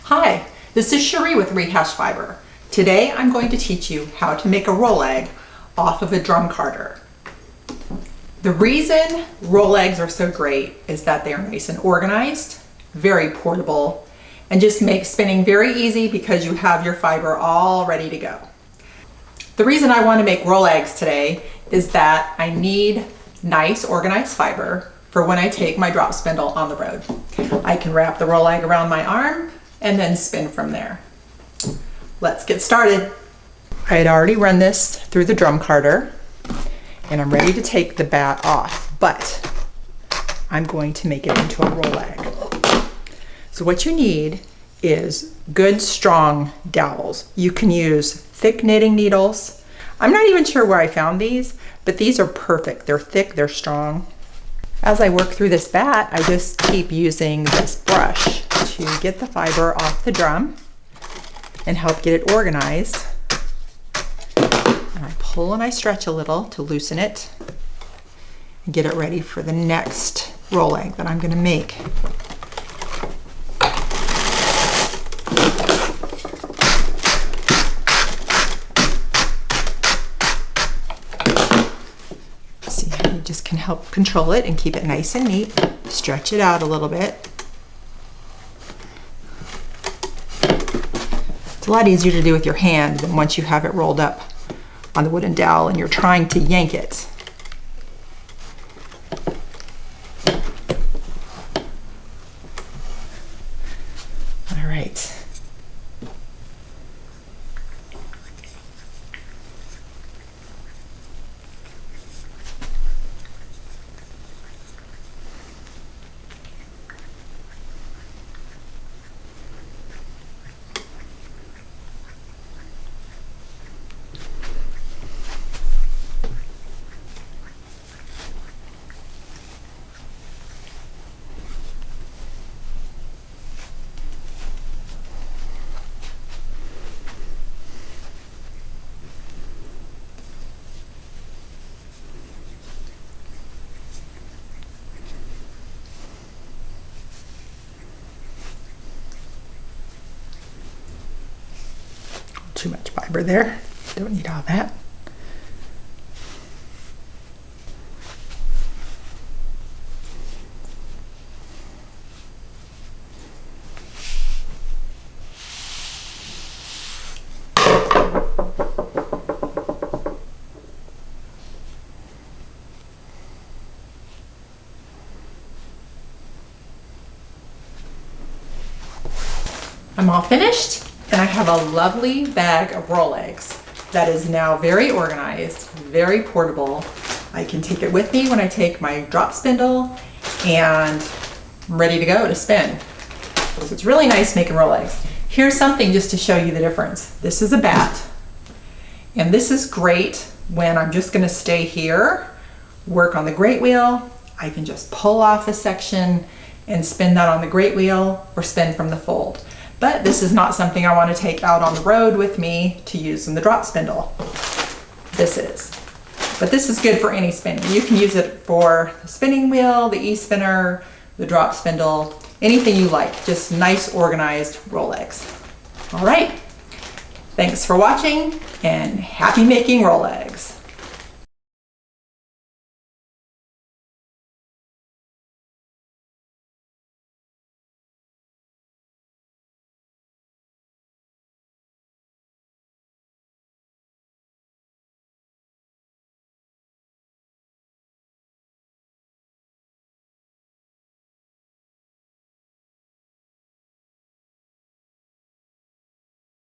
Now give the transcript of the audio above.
Hi, this is Cherie with Rehash Fiber. Today I'm going to teach you how to make a Rolag off of a drum carder. The reason Rolags are so great is that they are nice and organized, very portable, and just make spinning very easy because you have your fiber all ready to go. The reason I want to make Rolags today is that I need nice organized fiber for when I take my drop spindle on the road. I can wrap the Rolag around my arm and then spin from there. Let's get started. I had already run this through the drum carder and I'm ready to take the bat off, but I'm going to make it into a Rolag. So what you need is good strong dowels. You can use thick knitting needles. I'm not even sure where I found these, but these are perfect. They're thick, they're strong. As I work through this bat, I just keep using this brush to get the fiber off the drum and help get it organized. And I pull and I stretch a little to loosen it and get it ready for the next Rolag that I'm going to make. See how you just can help control it and keep it nice and neat. Stretch it out a little bit. It's a lot easier to do with your hand than once you have it rolled up on the wooden dowel and you're trying to yank it. All right. Too much fiber there. Don't need all that. I'm all finished. And I have a lovely bag of Rolags that is now very organized, very portable. I can take it with me when I take my drop spindle and I'm ready to go to spin. So it's really nice making Rolags. Here's something just to show you the difference. This is a bat, and this is great when I'm just gonna stay here, work on the grate wheel. I can just pull off a section and spin that on the grate wheel or spin from the fold. But this is not something I want to take out on the road with me to use in the drop spindle. This is. But this is good for any spinning. You can use it for the spinning wheel, the e-spinner, the drop spindle, anything you like. Just nice organized Rolags. All right. Thanks for watching and happy making Rolags.